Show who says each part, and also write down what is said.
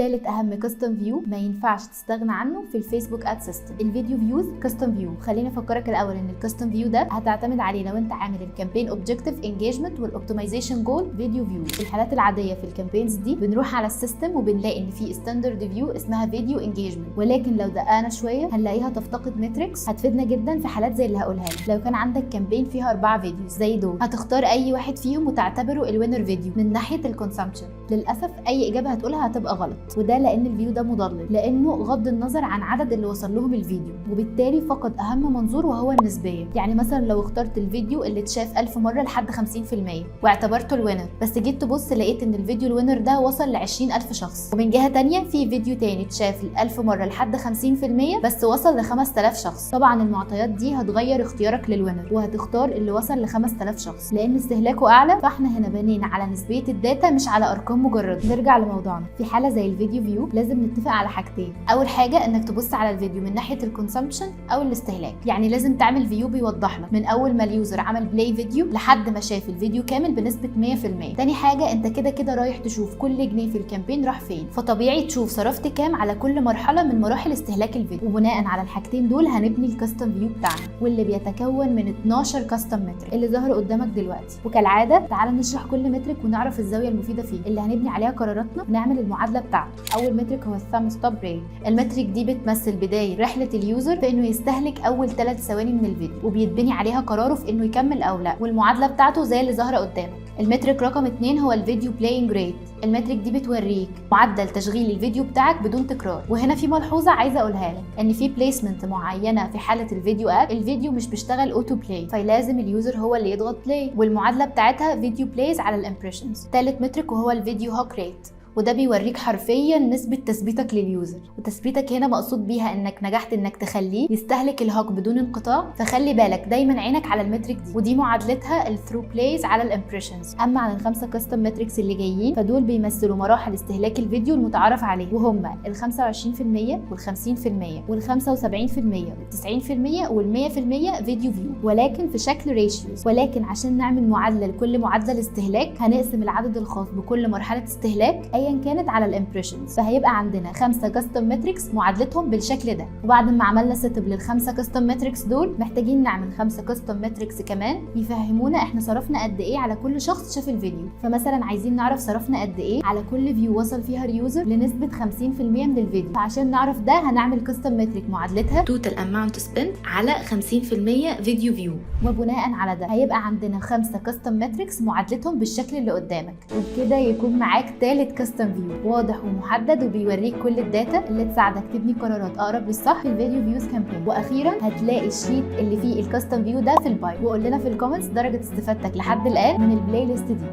Speaker 1: تالت اهم كاستم فيو ما ينفعش تستغنى عنه في الفيسبوك اد سيستم، الفيديو فيوز كاستم فيو. خليني افكرك الاول ان الكاستم فيو ده هتعتمد عليه لو انت عامل الكامبين اوبجكتيف انجيجمنت والاوبتمايزيشن جول فيديو فيو. في الحالات العاديه في الكامبينز دي بنروح على السيستم وبنلاقي ان في ستاندرد فيو اسمها فيديو انجيجمنت، ولكن لو دققنا شويه هنلاقيها تفتقد ميتريكس هتفيدنا جدا في حالات زي اللي هقولها لك. لو كان عندك كامبين فيها 4 فيديوز زي دول، هتختار اي واحد فيهم وتعتبره الوينر فيديو من ناحيه الكونسامشن. للاسف اي اجابه هتقولها هتبقى غلط، وده لان الفيو ده مضلل، لانه غض النظر عن عدد اللي وصل لهم الفيديو، وبالتالي فقد اهم منظور وهو النسبيه. يعني مثلا لو اخترت الفيديو اللي اتشاف 1000 مره لحد 50% واعتبرته الوينر، بس جيت تبص لقيت ان الفيديو الوينر ده وصل ل 20000 شخص. ومن جهه تانية في فيديو تاني اتشاف 1000 مره لحد 50% بس وصل ل 5000 شخص. طبعا المعطيات دي هتغير اختيارك للوينر، وهتختار اللي وصل ل 5000 شخص لان استهلاكه اعلى. فاحنا هنا بنينا على نسبيه الداتا مش على ارقام مجرد. نرجع لموضوعنا، في حاله زي الفيديو فيو لازم نتفق على حاجتين. اول حاجه انك تبص على الفيديو من ناحيه الكونسامشن او الاستهلاك، يعني لازم تعمل فيو بيوضح لك من اول ما اليوزر عمل بلاي فيديو لحد ما شاف الفيديو كامل بنسبه 100%. تاني حاجه انت كده كده رايح تشوف كل جنيه في الكامبين راح فين، فطبيعي تشوف صرفت كام على كل مرحله من مراحل استهلاك الفيديو. وبناء على الحاجتين دول هنبني الكاستم فيو بتاعنا، واللي بيتكون من 12 كاستم مترك اللي ظهر قدامك دلوقتي. وكالعاده تعال نشرح كل مترك ونعرف الزاويه المفيده فيه اللي هنبني عليها قراراتنا ونعمل المعادله بتاعته. اول مترك هو الثامب ستوب ريت. المترك دي بتمثل بدايه رحله اليوزر في انه يستهلك اول 3 ثواني من الفيديو، وبيتبني عليها قراره في انه يكمل او لا، والمعادله بتاعته زي اللي ظاهره قدامك. المترك رقم 2 هو الفيديو بلاينج ريت. المترك دي بتوريك معدل تشغيل الفيديو بتاعك بدون تكرار. وهنا في ملحوظه عايزه اقولها لك، ان في بليسمنت معينه في حاله الفيديو اد الفيديو مش بيشتغل اوتو بلاي، فلازم اليوزر هو اللي يضغط بلاي، والمعادله بتاعتها فيديو بلايز على الامبريشنز. ثالث مترك وهو الفيديو هوك ريت، وده بيوريك حرفيا نسبة تثبيتك لليوزر. وتثبيتك هنا مقصود بيها انك نجحت انك تخليه يستهلك الهوك بدون انقطاع. فخلي بالك دايما عينك على المترك دي، ودي معادلتها الثرو بلايز على الامبريشنز. اما عن ال5 كاستم متريكس اللي جايين فدول بيمثلوا مراحل استهلاك الفيديو المتعارف عليه، وهم ال25% وال50% وال75% وال90% وال100% فيديو فيو، ولكن في شكل ريشيوز. ولكن عشان نعمل معادلة لكل معدل استهلاك هنقسم العدد الخاص بكل مرحلة استهلاك ايا كانت على الامبريشنز. فهيبقى عندنا 5 كاستم متريكس معادلتهم بالشكل ده. وبعد ما عملنا سيت اب لل5 كاستم متريكس دول، محتاجين نعمل 5 كاستم متريكس كمان يفهمونا احنا صرفنا قد ايه على كل شخص شاف الفيديو. فمثلا عايزين نعرف صرفنا قد ايه على كل فيو وصل فيها اليوزر لنسبه 50% من الفيديو. فعشان نعرف ده هنعمل كاستم متريك معادلتها توتال اماونت سبنت على 50% فيديو فيو، وبناء على ده هيبقى عندنا 5 كاستم متريكس معادلتهم بالشكل اللي قدامك. وبكده يكون معاك ثالث كاستم فيو واضح ومحدد وبيوريك كل الداتا اللي تساعدك تبني قرارات اقرب للصح في الفيديو فيوز كامبين. واخيرا هتلاقي الشيت اللي فيه الكاستم فيو ده في البايو. وقول لنا في الكومنتس درجه استفادتك لحد الان من البلاي ليست دي.